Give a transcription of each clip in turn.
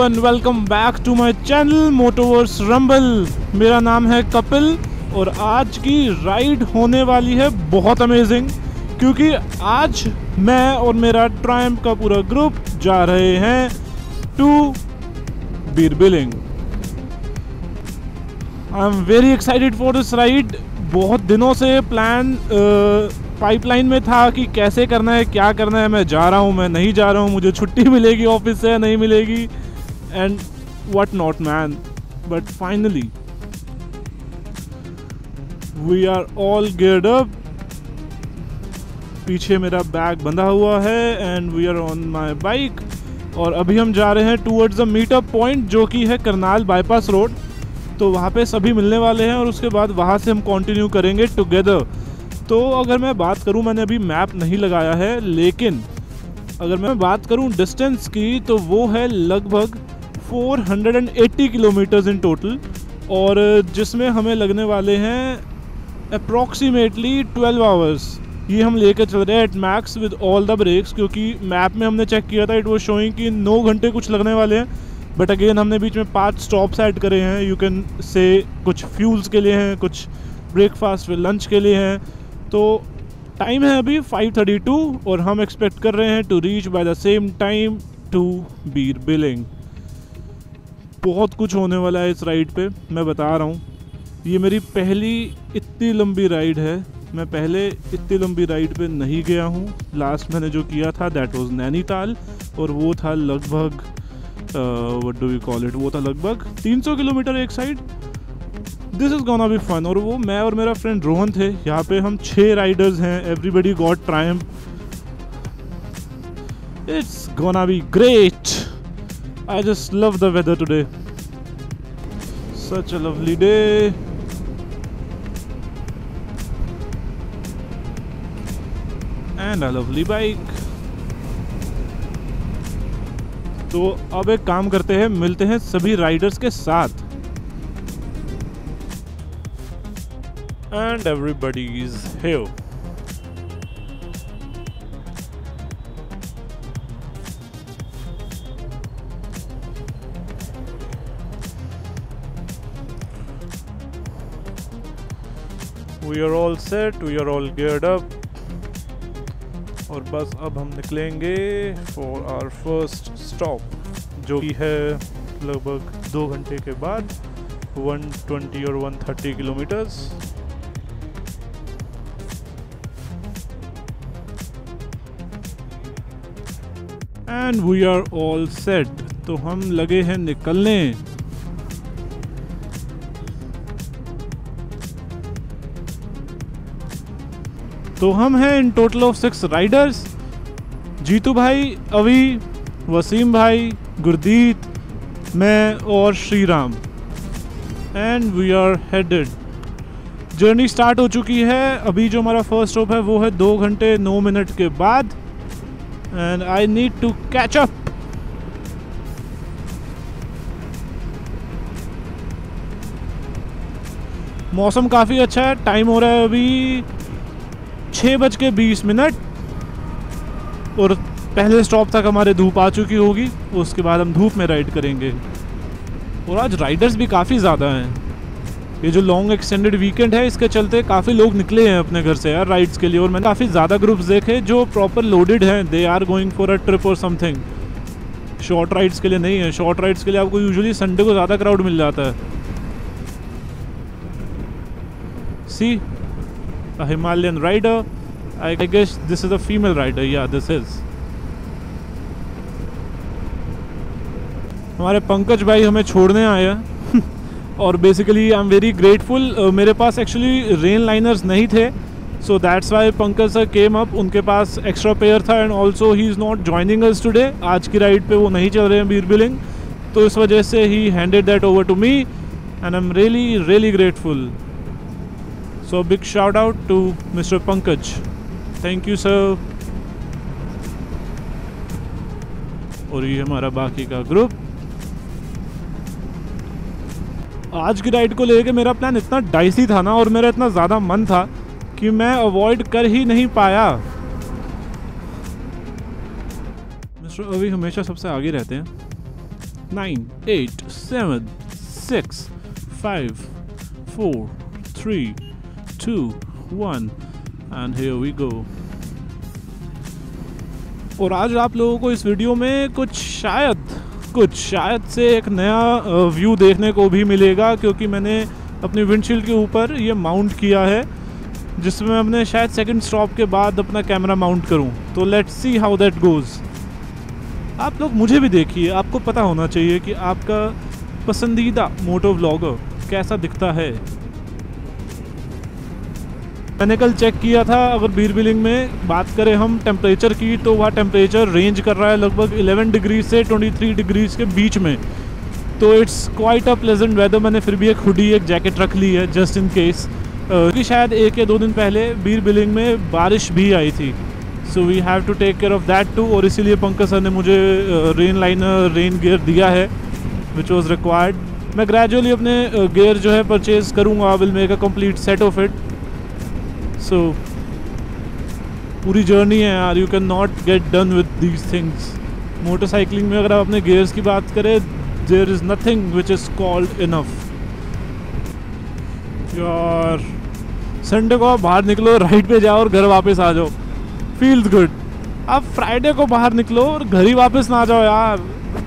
And welcome back to my channel Motoverse Rumble. मेरा नाम है कपिल और आज की राइड होने वाली है बहुत अमेजिंग, क्योंकि आज मैं और मेरा ट्रायम्फ का पूरा ग्रुप जा रहे हैं to Bir Billing. I am very excited for this ride. बहुत दिनों से प्लान पाइपलाइन में था कि कैसे करना है, क्या करना है। मैं जा रहा हूँ, मैं नहीं जा रहा हूँ, मुझे छुट्टी मिलेगी ऑफिस से या नहीं मिलेगी, and what not man. But finally we are all geared up. पीछे मेरा बैग बंधा हुआ है and we are on my bike और अभी हम जा रहे हैं टूवर्ड्स द मीटअप पॉइंट, जो कि है करनाल बाईपास रोड। तो वहाँ पे सभी मिलने वाले हैं और उसके बाद वहाँ से हम कंटिन्यू करेंगे टुगेदर। तो अगर मैं बात करूं, मैंने अभी मैप नहीं लगाया है, लेकिन अगर मैं बात करूं डिस्टेंस की तो वो है लगभग 480 किलोमीटर्स इन टोटल, और जिसमें हमें लगने वाले हैं अप्रॉक्सीमेटली 12 आवर्स। ये हम लेकर चल रहे हैं at max with all the brakes, क्योंकि मैप में हमने चेक किया था, इट वाज शोइंग कि 9 घंटे कुछ लगने वाले हैं। बट अगेन हमने बीच में 5 स्टॉप्स ऐड करे हैं। यू कैन से कुछ फ्यूल्स के लिए हैं, कुछ ब्रेकफास्ट फिर लंच के लिए हैं। तो टाइम है अभी 5:32 और हम एक्सपेक्ट कर रहे हैं to reach by the same time to Bir Billing. बहुत कुछ होने वाला है इस राइड पे, मैं बता रहा हूँ। ये मेरी पहली इतनी लंबी राइड है। मैं पहले इतनी लंबी राइड पे नहीं गया हूँ। लास्ट मैंने जो किया था दैट वाज नैनीताल, और वो था लगभग what do we call it, वो था लगभग 300 किलोमीटर एक side. This is gonna be fun. और वो मैं और मेरा फ्रेंड रोहन थे। यहाँ पे हम 6 राइडर्स हैं। Everybody got Triumph. It's gonna be great. I just love the weather today, such a lovely day. And a lovely bike. तो अब एक काम करते हैं, मिलते हैं सभी राइडर्स के साथ। And everybody is here. We are all set, we are all geared up. और बस अब हम निकलेंगे for our first stop, जो कि है लगभग 2 घंटे के बाद 120 और 130 kilometres. And we are all set. तो हम लगे हैं निकलने। तो हम हैं in total of 6 riders. Jeetu भाई, अवी, वसीम भाई, गुरदीत, मैं और Shriram. And we are headed. Journey start हो चुकी है। अभी जो हमारा फर्स्ट स्टॉप है वो है 2 घंटे 9 मिनट के बाद। And I need to catch up. मौसम काफ़ी अच्छा है। टाइम हो रहा है अभी 6:20 और पहले स्टॉप तक हमारे धूप आ चुकी होगी। उसके बाद हम धूप में राइड करेंगे। और आज राइडर्स भी काफ़ी ज़्यादा हैं। ये जो लॉन्ग एक्सटेंडेड वीकेंड है, इसके चलते काफ़ी लोग निकले हैं अपने घर से यार राइड्स के लिए। और मैंने काफ़ी ज़्यादा ग्रुप्स देखे जो प्रॉपर लोडेड हैं। They are going for a trip और समथिंग। शॉर्ट राइड्स के लिए नहीं है। शॉर्ट राइड्स के लिए आपको यूजुअली संडे को ज़्यादा क्राउड मिल जाता है। See a Himalayan rider, I guess this is a female rider. Yeah this is हमारे पंकज भाई हमें छोड़ने आए हैं। और basically I am very grateful. मेरे पास एक्चुअली रेन लाइनर्स नहीं थे, so that's why Pankaj sir came up. उनके पास एक्स्ट्रा पेयर था and also he is not joining us today. आज की राइड पे वो नहीं चल रहे हैं बीरबिलिंग, तो इस वजह से ही handed that over to me and I am really really grateful. So big shout out to mister Pankaj. Thank you sir. और ये हमारा बाकी का ग्रुप। आज की राइड को लेके मेरा प्लान इतना डाइसी था ना, और मेरा इतना ज़्यादा मन था कि मैं अवॉइड कर ही नहीं पाया। मिस्टर अभी हमेशा सबसे आगे रहते हैं। 9, 8, 7, 6, 5, 4, 3, 2, 1 and here we go। और आज आप लोगों को इस वीडियो में कुछ शायद से एक नया व्यू देखने को भी मिलेगा, क्योंकि मैंने अपनी विंडशील्ड के ऊपर ये माउंट किया है, जिसमें मैं अपने शायद सेकंड स्टॉप के बाद अपना कैमरा माउंट करूं। तो let's see how that goes. आप लोग मुझे भी देखिए, आपको पता होना चाहिए कि आपका पसंदीदा मोटो व्लॉगर कैसा दिखता है। मैंने कल चेक किया था, अगर बीर बिलिंग में बात करें हम टेम्परेचर की, तो वह टेम्परेचर रेंज कर रहा है लगभग 11 डिग्री से 23 डिग्रीज के बीच में। तो it's quite a pleasant weather. मैंने फिर भी एक हुडी, एक जैकेट रख ली है जस्ट इन केस, क्योंकि शायद 1 या 2 दिन पहले बीर बिलिंग में बारिश भी आई थी। So we have to take care of that too. और इसीलिए पंकज सर ने मुझे रेन गियर दिया है विच वॉज रिक्वायर्ड। मैं ग्रेजुअली अपने गियर जो है परचेज करूँगा, will make a complete set of it. So पूरी जर्नी है यार, you can not get done with these things. Motorcycling में अगर आप अपने गियर्स की बात करें, there is nothing which is called enough. यार संडे को आप बाहर निकलो, राइड पे जाओ और घर वापस आ जाओ, फील्स गुड। आप फ्राइडे को बाहर निकलो और घर ही वापस ना जाओ यार,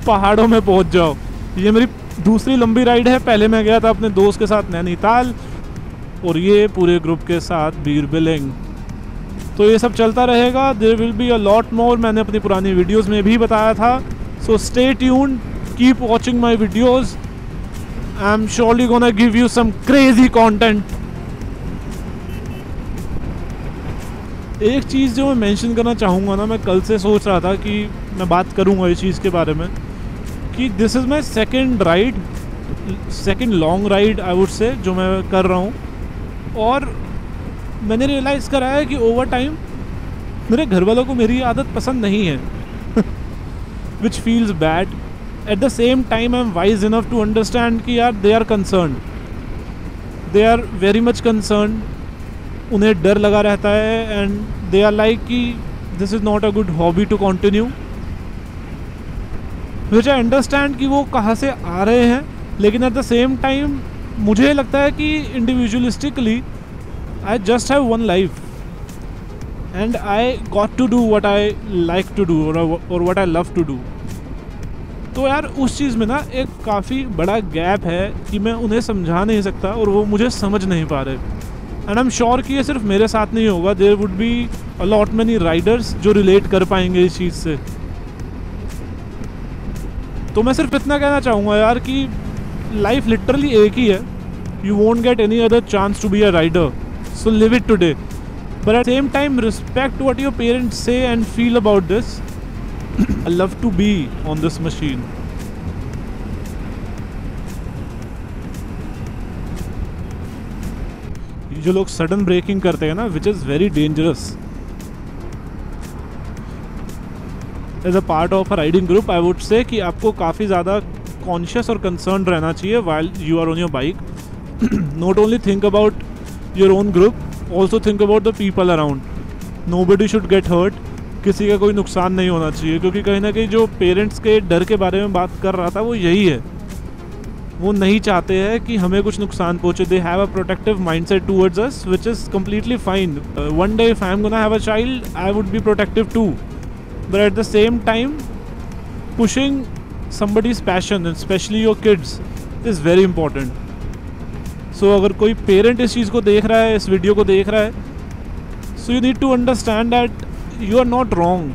पहाड़ों में पहुंच जाओ। ये मेरी दूसरी लंबी राइड है। पहले मैं गया था अपने दोस्त के साथ नैनीताल, और ये पूरे ग्रुप के साथ बीर बिलिंग। तो ये सब चलता रहेगा। There will be a lot more. मैंने अपनी पुरानी वीडियोस में भी बताया था। So stay tuned, keep watching my videos. I am surely gonna give you some crazy content. एक चीज़ जो मैं मेंशन करना चाहूँगा ना, मैं कल से सोच रहा था कि मैं बात करूँगा इस चीज़ के बारे में, कि this is my second long ride I would से जो मैं कर रहा हूँ। और मैंने रियलाइज़ करा है कि ओवर टाइम मेरे घर वालों को मेरी आदत पसंद नहीं है which feels bad. At the same time I am wise enough to understand कि यार they are concern, they are very much concern. उन्हें डर लगा रहता है एंड दे आर लाइक कि this is not a good hobby to continue, which I understand कि वो कहाँ से आ रहे हैं। लेकिन एट द सेम टाइम मुझे लगता है कि individualistically I just have one life and I got to do what I like to do और what I love to do. तो यार उस चीज़ में ना एक काफ़ी बड़ा गैप है कि मैं उन्हें समझा नहीं सकता और वो मुझे समझ नहीं पा रहे। एंड आई एम श्योर कि ये सिर्फ मेरे साथ नहीं होगा, there would be a lot many riders जो रिलेट कर पाएंगे इस चीज़ से। तो मैं सिर्फ इतना कहना चाहूँगा यार कि लाइफ लिटरली एक ही है। You won't get any other chance to be a rider, so live it today, but at same time respect what your parents say and feel about this. I love to be on this machine. जो लोग sudden breaking करते हैं ना, which is very dangerous. As a part of a riding group I would say कि आपको काफ़ी ज़्यादा conscious और कंसर्न रहना चाहिए while you are on your bike. Not only think about your own group, also think about the people around. Nobody should get hurt. किसी का कोई नुकसान नहीं होना चाहिए, क्योंकि कहीं ना कहीं जो पेरेंट्स के डर के बारे में बात कर रहा था वो यही है। वो नहीं चाहते हैं कि हमें कुछ नुकसान पहुंचे। They have a protective mindset towards us which is completely fine. One day if I am gonna have a child I would be protective too, but at the same time pushing somebody's passion and especially your kids is very important. So अगर कोई parent इस चीज़ को देख रहा है, इस video को देख रहा है, so you need to understand that you are not wrong,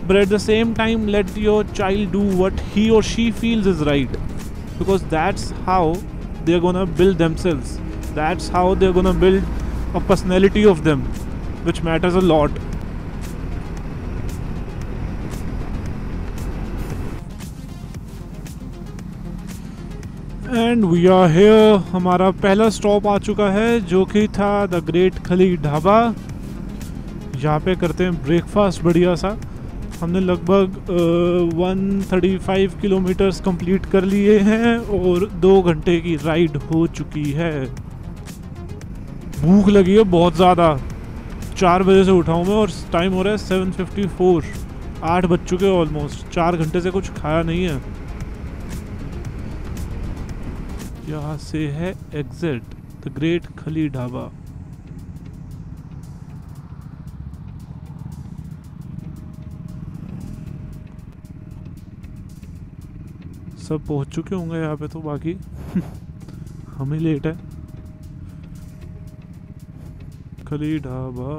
but at the same time let your child do what he or she feels is right, because that's how they're gonna build themselves, that's how they're gonna build a personality of them, which matters a lot. And we are here. हमारा पहला stop आ चुका है जो कि था the great खली ढाबा। यहाँ पे करते हैं ब्रेकफास्ट बढ़िया सा। हमने लगभग 135 किलोमीटर्स कंप्लीट कर लिए हैं और 2 घंटे की राइड हो चुकी है। भूख लगी है बहुत ज़्यादा। 4 बजे से उठा हूँ मैं और टाइम हो रहा है 7:54। 8 बज चुके ऑलमोस्ट, 4 घंटे से कुछ खाया नहीं है। यहाँ से है एग्जिट द ग्रेट खली ढाबा। सब पहुंच चुके होंगे यहाँ पे तो, बाकी हम ही लेट है। खली ढाबा।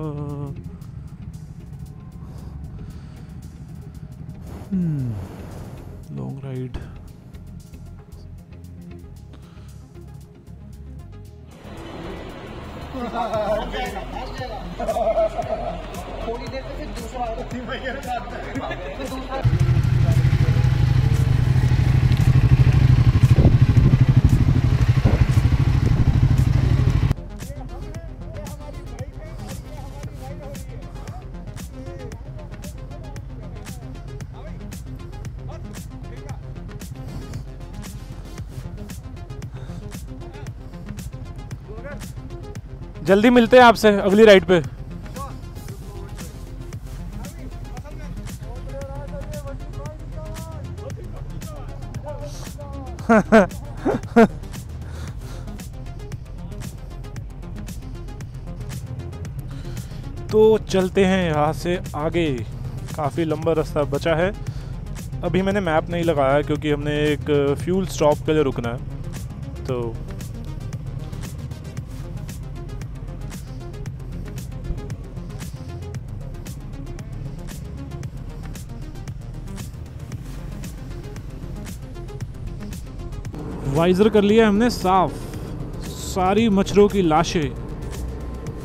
Long ride. थोड़ी देर में फिर दूसरा जल्दी मिलते हैं आपसे अगली राइड पे। तो चलते हैं यहाँ से आगे, काफ़ी लंबा रास्ता बचा है। अभी मैंने मैप नहीं लगाया क्योंकि हमने एक फ्यूल स्टॉप के लिए रुकना है। तो वाइजर कर लिया हमने साफ, सारी मच्छरों की लाशें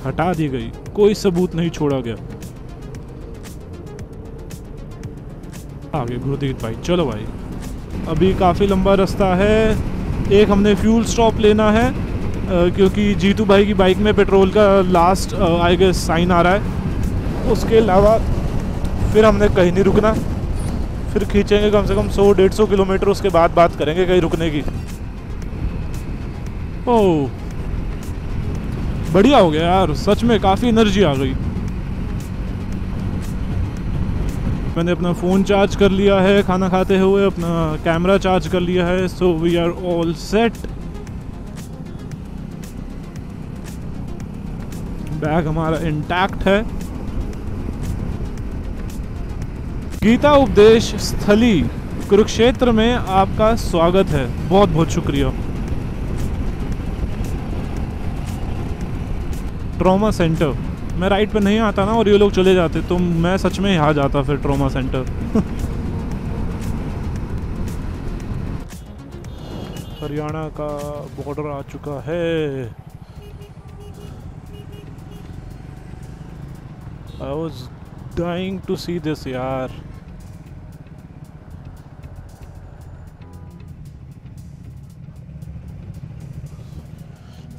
हटा दी गई, कोई सबूत नहीं छोड़ा गया। आगे गुरदीप भाई, चलो भाई। अभी काफ़ी लंबा रास्ता है। एक हमने फ्यूल स्टॉप लेना है क्योंकि जीतू भाई की बाइक में पेट्रोल का लास्ट आई गेस साइन आ रहा है। उसके अलावा फिर हमने कहीं नहीं रुकना, फिर खींचेंगे कम से कम 100-150 किलोमीटर, उसके बाद बात करेंगे कहीं रुकने की। ओह बढ़िया हो गया यार, सच में काफ़ी एनर्जी आ गई। मैंने अपना फ़ोन चार्ज कर लिया है खाना खाते हुए, अपना कैमरा चार्ज कर लिया है, so we are all set. Bag हमारा इंटैक्ट है। गीता उपदेश स्थली कुरुक्षेत्र में आपका स्वागत है, बहुत बहुत शुक्रिया। ट्रॉमा सेंटर, मैं राइड पे नहीं आता ना और ये लोग चले जाते तो मैं सच में यहाँ जाता फिर ट्रॉमा सेंटर। हरियाणा का बॉर्डर आ चुका है। I was dying to see this यार।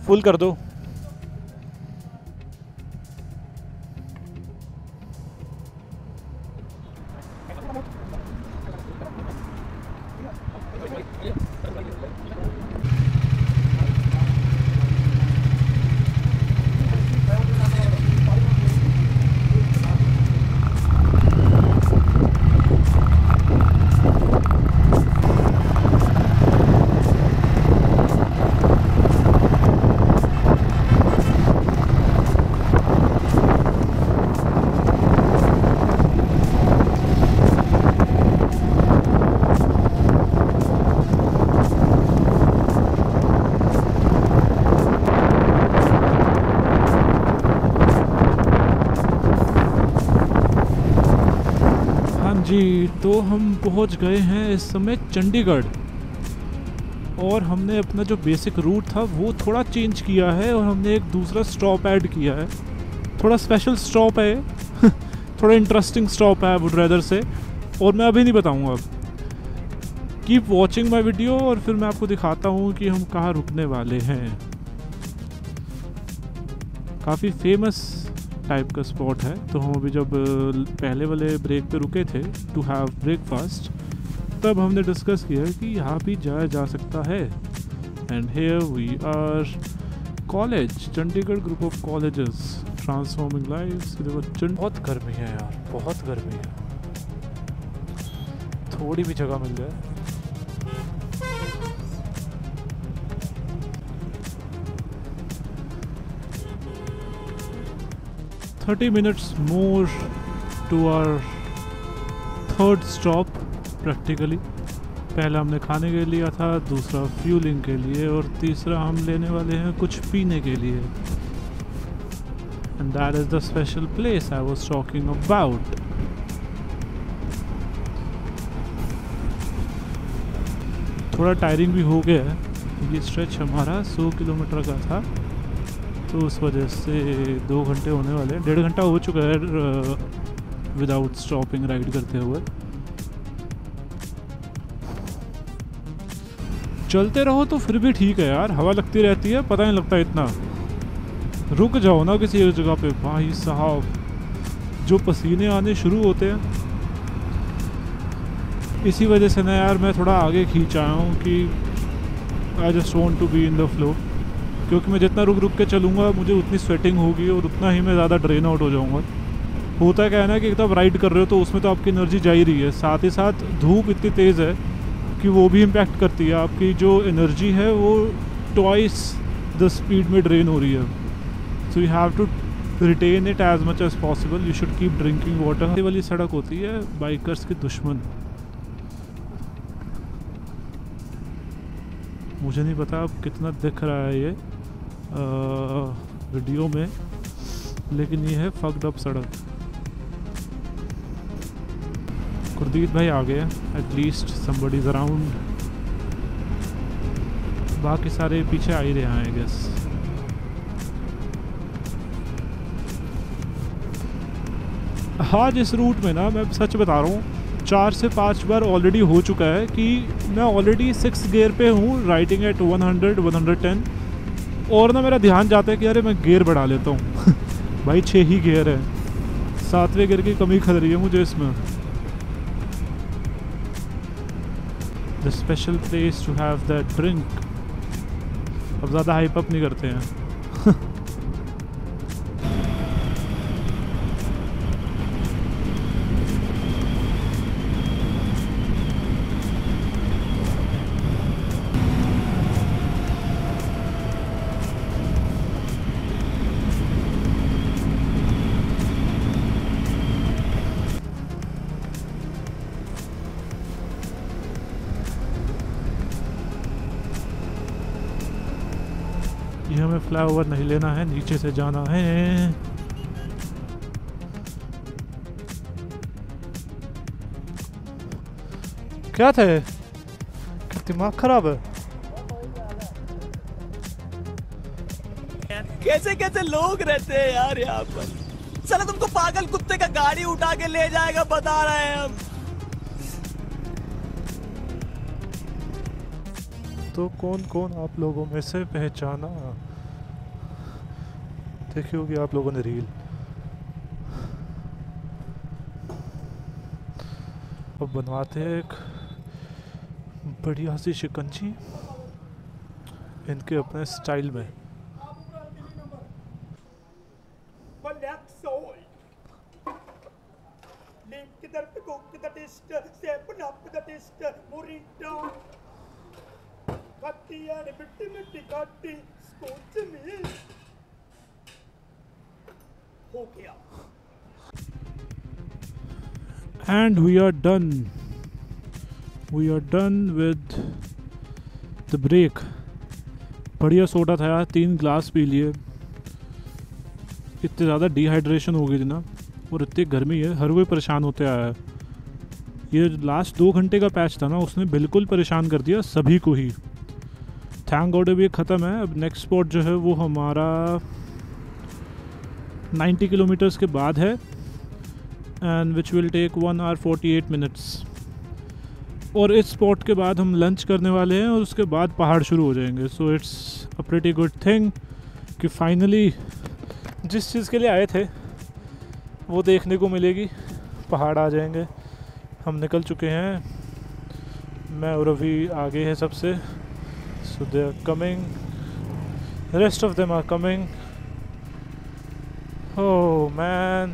फुल कर दो। जी तो हम पहुंच गए हैं इस समय चंडीगढ़, और हमने अपना जो बेसिक रूट था वो थोड़ा चेंज किया है और हमने एक दूसरा स्टॉप ऐड किया है। थोड़ा स्पेशल स्टॉप है थोड़ा इंटरेस्टिंग स्टॉप है वुड रेदर से, और मैं अभी नहीं बताऊंगा। कीप वॉचिंग माई वीडियो और फिर मैं आपको दिखाता हूँ कि हम कहाँ रुकने वाले हैं। काफ़ी फेमस टाइप का स्पॉट है। तो हम अभी जब पहले वाले ब्रेक पे रुके थे टू हैव ब्रेकफास्ट, तब हमने डिस्कस किया कि यहाँ भी जाया जा सकता है। And here we are college, Chandigarh group of colleges transforming lives. बहुत गर्मी है यार, बहुत गर्मी है। थोड़ी भी जगह मिल जाए। Thirty minutes more to hour third stop practically. पहला हमने खाने के लिया था, दूसरा फ्यूलिंग के लिए, और तीसरा हम लेने वाले हैं कुछ पीने के लिए। And that is the special place I was talking about. थोड़ा टायरिंग भी हो गया है। ये स्ट्रेच हमारा 100 किलोमीटर का था, तो उस वजह से 2 घंटे होने वाले हैं। 1.5 घंटा हो चुका है विदाउट स्टॉपिंग राइड करते हुए। चलते रहो तो फिर भी ठीक है यार, हवा लगती रहती है, पता नहीं लगता इतना। रुक जाओ ना किसी एक जगह पे, भाई साहब जो पसीने आने शुरू होते हैं। इसी वजह से ना यार मैं थोड़ा आगे खींच आया हूँ कि I just want to be in the flow, क्योंकि मैं जितना रुक रुक के चलूँगा मुझे उतनी स्वेटिंग होगी और उतना ही मैं ज़्यादा ड्रेन आउट हो जाऊँगा। होता क्या है ना कि एकदम राइड कर रहे हो तो उसमें तो आपकी एनर्जी जा ही रही है, साथ ही साथ धूप इतनी तेज़ है कि वो भी इम्पैक्ट करती है। आपकी जो एनर्जी है वो ट्वाइस द स्पीड में ड्रेन हो रही है। So you have to retain it as much as possible. You should keep drinking water. ये वाली सड़क होती है बाइकर्स की दुश्मन। मुझे नहीं पता अब कितना दिख रहा है ये वीडियो में, लेकिन ये है फक्ड अप सड़क। गुरदीप भाई आ गए, एटलीस्ट समबडी इज अराउंड। बाकी सारे पीछे आ ही रहे हैं आई गेस। आज इस रूट में ना मैं सच बता रहा हूँ 4 से 5 बार ऑलरेडी हो चुका है कि मैं ऑलरेडी 6 गियर पे हूँ, राइडिंग एट 100 110, और ना मेरा ध्यान जाता है कि अरे मैं गियर बढ़ा लेता हूँ भाई 6 ही गियर है, 7वें गियर की कमी खल रही है मुझे इसमें। The special place to have that drink. अब ज़्यादा हाइप अप नहीं करते हैं ये हमें फ्लाईओवर नहीं लेना है, नीचे से जाना है। क्या थे, दिमाग खराब है। कैसे कैसे लोग रहते हैं यार यहाँ पर। चलो तुमको पागल कुत्ते का गाड़ी उठा के ले जाएगा, बता रहे हैं हम। तो कौन कौन आप लोगों में से पहचाना? देखी होगी आप लोगों ने रील। अब बनवाते हैं एक बढ़िया सी शिकंजी इनके अपने स्टाइल में। And we are done. We are done with the break. बढ़िया सोडा था यार, 3 ग्लास पी लिए। इतनी ज़्यादा डिहाइड्रेशन हो गई थी ना, और इतनी गर्मी है, हर कोई परेशान होते आया है। ये लास्ट 2 घंटे का पैच था ना, उसने बिल्कुल परेशान कर दिया सभी को ही। थैंक गॉड अभी ख़त्म है। अब नेक्स्ट स्पॉट जो है वो हमारा 90 किलोमीटर्स के बाद है, and which will take 1 hour 48 minutes। और इस स्पॉट के बाद हम लंच करने वाले हैं और उसके बाद पहाड़ शुरू हो जाएंगे। So it's a pretty good thing कि फाइनली जिस चीज़ के लिए आए थे वो देखने को मिलेगी। पहाड़ आ जाएंगे। हम निकल चुके हैं, मैं और रवि आगे है सबसे। So they are coming, rest of them are coming. Oh man,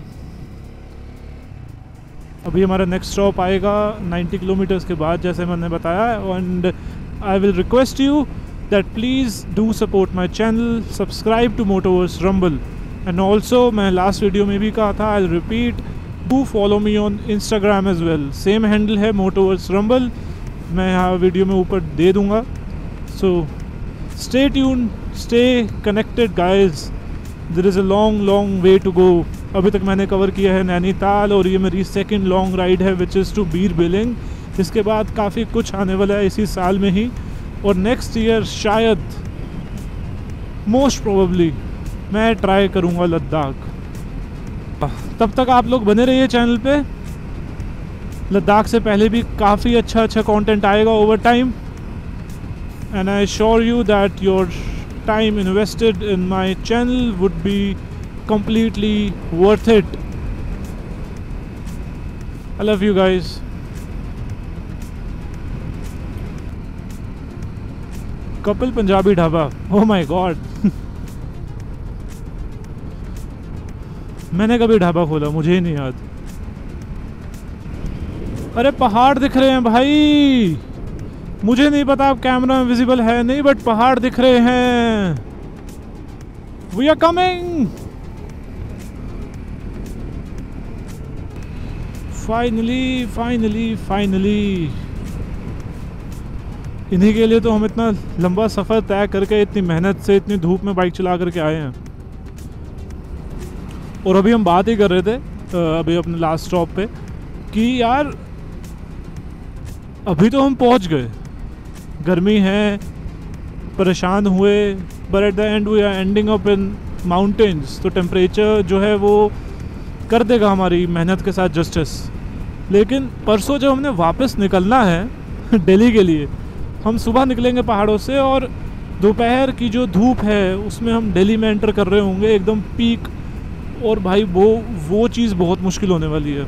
अभी हमारा नेक्स्ट स्टॉप आएगा 90 किलोमीटर्स के बाद, जैसे मैंने बताया. And I will request you that please do support my channel, subscribe to Motoverse Rumble. And also मैं last video में भी कहा था, I will repeat, do follow me on Instagram as well. Same handle है Motoverse Rumble, मैं यहाँ video में ऊपर दे दूँगा. So stay tuned, stay connected guys. There is a long way to go. अभी तक मैंने कवर किया है नैनीताल, और ये मेरी सेकंड लॉन्ग राइड है which is to Bir Billing. इसके बाद काफ़ी कुछ आने वाला है इसी साल में ही, और नेक्स्ट ईयर शायद मोस्ट प्रोबेबली मैं ट्राई करूँगा लद्दाख. तब तक आप लोग बने रहिए चैनल पे. लद्दाख से पहले भी काफ़ी अच्छा कंटेंट आएगा over time, and I assure you that your time invested in my channel would be completely worth it. I love you guys. Kapil Punjabi dhaba, oh my god. मैंने कभी ढाबा खोला, मुझे ही नहीं याद. अरे पहाड़ दिख रहे हैं भाई. मुझे नहीं पता अब कैमरा में विजिबल है नहीं, बट पहाड़ दिख रहे हैं. We are coming. फाइनली इन्हीं के लिए तो हम इतना लंबा सफ़र तय करके इतनी मेहनत से इतनी धूप में बाइक चला करके आए हैं. और अभी हम बात ही कर रहे थे अभी अपने लास्ट स्टॉप पे कि यार अभी तो हम पहुंच गए, गर्मी है, परेशान हुए, but at the end we are ending up in mountains. तो टेम्परेचर जो है वो कर देगा हमारी मेहनत के साथ जस्टिस. लेकिन परसों जब हमने वापस निकलना है दिल्ली के लिए, हम सुबह निकलेंगे पहाड़ों से, और दोपहर की जो धूप है उसमें हम दिल्ली में एंटर कर रहे होंगे एकदम पीक. और भाई वो चीज़ बहुत मुश्किल होने वाली है,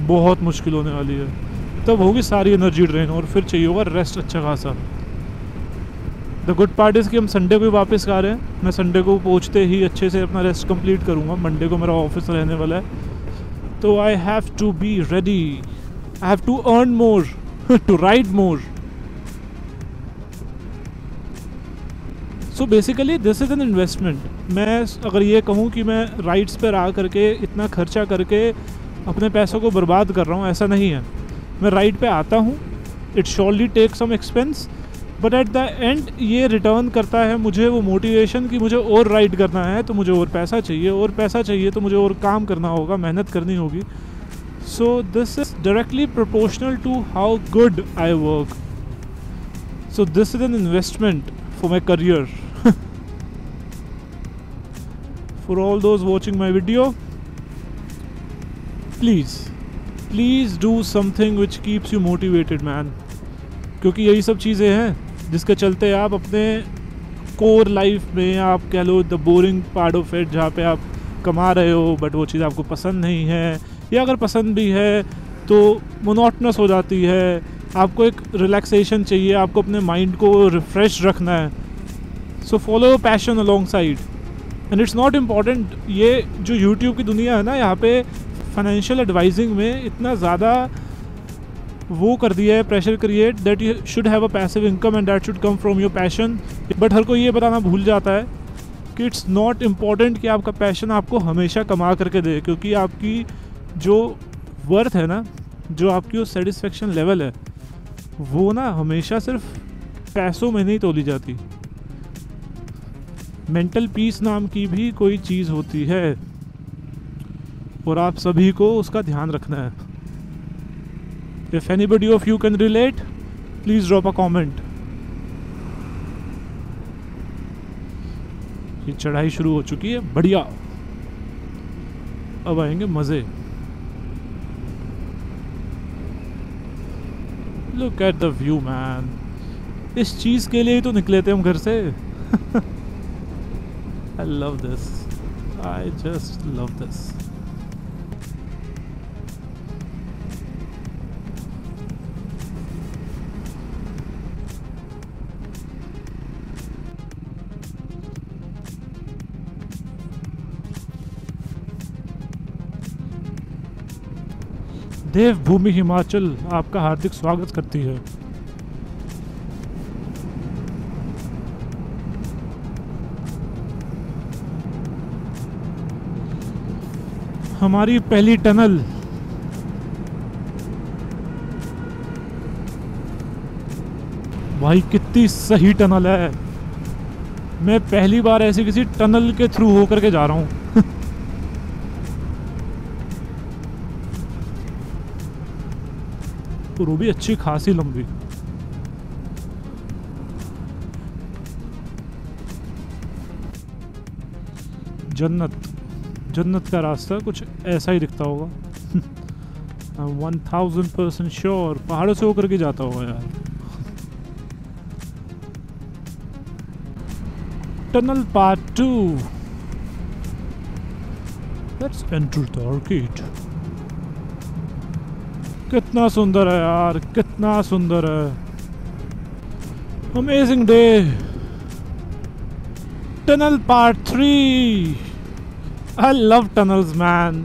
बहुत मुश्किल होने वाली है. तब होगी सारी एनर्जी ड्रेन, और फिर चाहिए होगा रेस्ट अच्छा खासा. द गुड पार्ट इज़ कि हम संडे को ही वापस आ रहे हैं. मैं संडे को पहुंचते ही अच्छे से अपना रेस्ट कंप्लीट करूंगा. मंडे को मेरा ऑफिस रहने वाला है, तो I have to be ready. I have to earn more, to ride more. So basically this is an investment. मैं अगर ये कहूँ कि मैं राइड्स पर आ करके इतना खर्चा करके अपने पैसों को बर्बाद कर रहा हूँ, ऐसा नहीं है. मैं राइड पे आता हूँ, it surely take some expense, but at the end ये रिटर्न करता है मुझे वो मोटिवेशन कि मुझे और राइड करना है तो मुझे और पैसा चाहिए, और पैसा चाहिए तो मुझे और काम करना होगा, मेहनत करनी होगी. So this is directly proportional to how good I work. So this is an investment for my career. For all those watching my video, please do something which keeps you motivated man. क्योंकि यही सब चीज़ें हैं जिसके चलते आप अपने core life में, आप कह लो the boring part of it, जहाँ पे आप कमा रहे हो बट वो चीज़ आपको पसंद नहीं है, या अगर पसंद भी है तो मोनोटनस हो जाती है. आपको एक रिलैक्सेशन चाहिए, आपको अपने माइंड को रिफ़्रेश रखना है. So follow passion along side. And it's not important, ये जो यूट्यूब की दुनिया है ना, यहाँ पे फाइनेंशियल एडवाइजिंग में इतना ज़्यादा वो कर दिया है, pressure create, that you should have a passive income and that should come from your passion. But हर कोई ये बताना भूल जाता है कि इट्स नॉट इम्पॉर्टेंट कि आपका पैशन आपको हमेशा कमा करके दे. क्योंकि आपकी जो वर्थ है ना, जो आपकी वो सेटिस्फेक्शन लेवल है, वो ना हमेशा सिर्फ पैसों में नहीं तोली जाती. मेंटल पीस नाम की भी कोई चीज़ होती है, और आप सभी को उसका ध्यान रखना है. If anybody of you can relate, please drop a comment. ये चढ़ाई शुरू हो चुकी है, बढ़िया. अब आएंगे मज़े. Look at the view, man. इस चीज़ के लिए ही तो निकले थे हम घर से. I love this. I just love this. देवभूमि हिमाचल आपका हार्दिक स्वागत करती है। हमारी पहली टनल। भाई कितनी सही टनल है। मैं पहली बार ऐसी किसी टनल के थ्रू होकर के जा रहा हूँ। और वो भी अच्छी खासी लंबी। जन्नत का रास्ता कुछ ऐसा ही दिखता होगा। 1000% श्योर पहाड़ों से होकर के जाता होगा यार। Tunnel part 2। Let's enter the arcade. कितना सुंदर है यार, कितना सुंदर है। Amazing day. Tunnel part 3। I love tunnels man.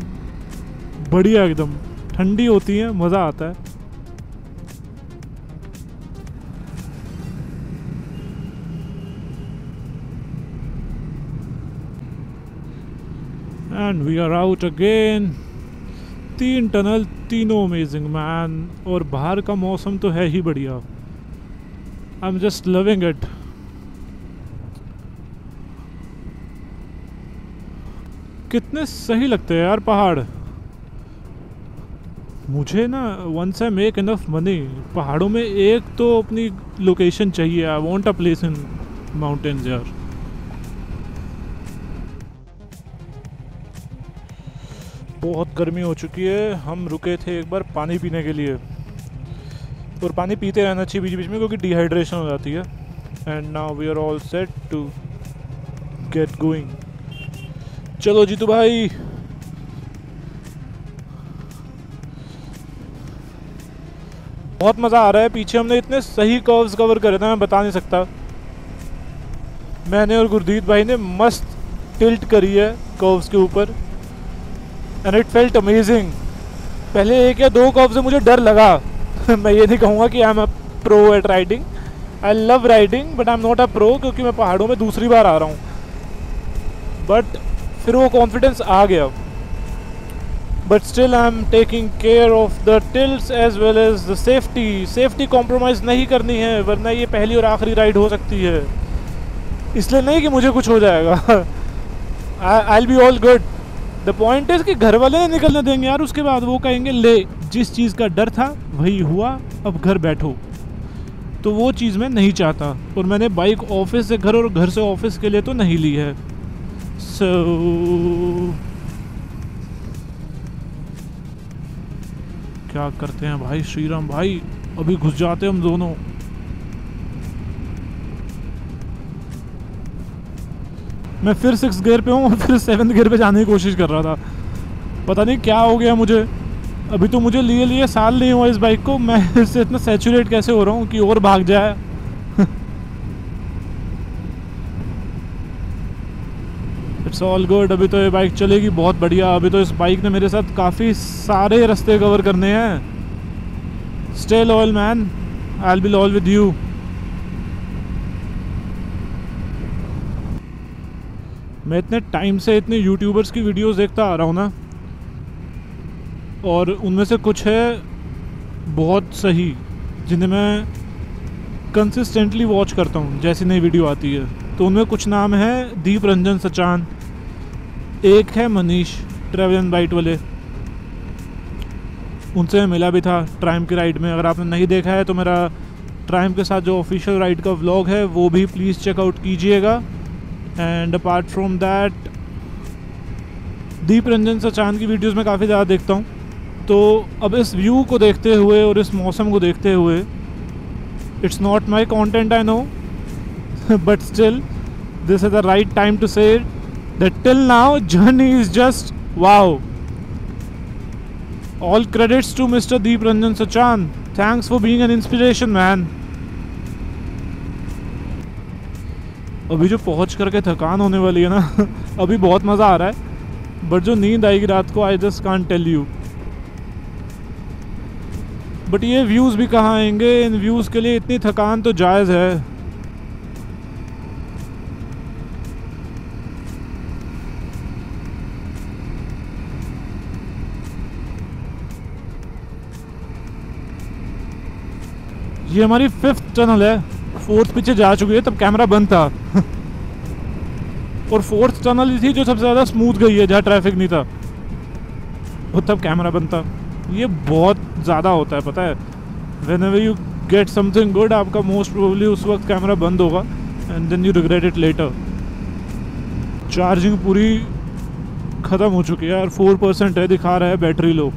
बढ़िया एकदम, ठंडी होती है, मज़ा आता है। And we are out again. 3 tunnel, तीनों अमेजिंग मैन। और बाहर का मौसम तो है ही बढ़िया। I am just loving it. कितने सही लगते हैं यार पहाड़। मुझे ना once I make enough money, पहाड़ों में एक तो अपनी लोकेशन चाहिए। I want a place in mountains यार। बहुत गर्मी हो चुकी है। हम रुके थे एक बार पानी पीने के लिए, और पानी पीते रहना चाहिए बीच बीच में क्योंकि डिहाइड्रेशन हो जाती है। And now we are all set to get going. चलो जीतू भाई। बहुत मज़ा आ रहा है। पीछे हमने इतने सही कर्व्स कवर करे थे, मैं बता नहीं सकता। मैंने और गुरदीप भाई ने मस्त टिल्ट करी है कर्व्स के ऊपर, एंड इट फेल्ट अमेजिंग। पहले 1 या 2 कर्व से मुझे डर लगा। मैं ये नहीं कहूँगा कि I am a pro at riding. I love riding but I am not a pro, क्योंकि मैं पहाड़ों में दूसरी बार आ रहा हूँ। बट फिर वो कॉन्फिडेंस आ गया। But still I am taking care of the tilts as well as the safety compromise नहीं करनी है, वरना ये पहली और आखिरी राइड हो सकती है। इसलिए नहीं कि मुझे कुछ हो जाएगा। I will be all good. The point is कि घर वाले नहीं निकलने देंगे यार। उसके बाद वो कहेंगे ले जिस चीज़ का डर था वही हुआ, अब घर बैठो। तो वो चीज़ मैं नहीं चाहता। और मैंने बाइक ऑफिस से घर और घर से ऑफिस के लिए तो नहीं ली है। सो क्या करते हैं भाई श्रीराम भाई, अभी घुस जाते हम दोनों। मैं फिर 6th गियर पे हूँ और फिर 7th गियर पे जाने की कोशिश कर रहा था। पता नहीं क्या हो गया मुझे। अभी तो मुझे लिए साल नहीं हुआ इस बाइक को, मैं इससे इतना सैचुरेट कैसे हो रहा हूँ कि और भाग जाए। It's all good. अभी तो ये बाइक चलेगी बहुत बढ़िया। अभी तो इस बाइक ने मेरे साथ काफ़ी सारे रास्ते कवर करने हैं। Stay loyal man, I will be loyal with you. मैं इतने टाइम से इतने यूट्यूबर्स की वीडियोस देखता आ रहा हूँ ना, और उनमें से कुछ है बहुत सही जिन्हें मैं कंसिस्टेंटली वॉच करता हूँ जैसी नई वीडियो आती है। तो उनमें कुछ नाम है दीप रंजन सचान, एक है मनीष ट्रैवल एंड बाइट वाले। उनसे मैं मिला भी था ट्राइम्फ की राइड में। अगर आपने नहीं देखा है तो मेरा ट्राइम्फ के साथ जो ऑफिशियल राइड का व्लॉग है वो भी प्लीज़ चेकआउट कीजिएगा। एंड अपार्ट फ्रॉम दैट दीप रंजन सचान की वीडियोस में काफ़ी ज़्यादा देखता हूँ। तो अब इस व्यू को देखते हुए और इस मौसम को देखते हुए, it's not my content I know, but still this is the right time to say that till now journey is just wow. All credits to Mr. Deep Ranjan Sachan. Thanks for being an inspiration man. अभी जो पहुंच करके थकान होने वाली है ना, अभी बहुत मज़ा आ रहा है, बट जो नींद आएगी रात को I just can't tell you. But ये व्यूज़ भी कहाँ आएंगे, इन व्यूज़ के लिए इतनी थकान तो जायज़ है। ये हमारी 5th टनल है, 4th पीछे जा चुकी है, तब कैमरा बंद था। और 4th टनल ही थी जो सबसे ज़्यादा स्मूथ गई है, जहाँ ट्रैफिक नहीं था, और तब कैमरा बंद था। ये बहुत ज़्यादा होता है, पता है। Whenever you get something good, आपका मोस्ट प्रोबेबली उस वक्त कैमरा बंद होगा and then you regret it later. Charging पूरी ख़त्म हो चुकी है यार, 4% है दिखा रहा है बैटरी लो।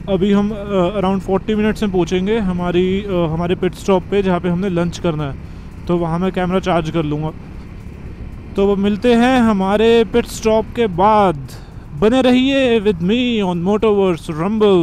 अभी हम अराउंड 40 मिनट्स में पहुँचेंगे हमारे पिट स्टॉप पे, जहाँ पे हमने लंच करना है, तो वहाँ मैं कैमरा चार्ज कर लूँगा। तो वो मिलते हैं हमारे पिट स्टॉप के बाद। बने रहिए with me on Motoverse rumble.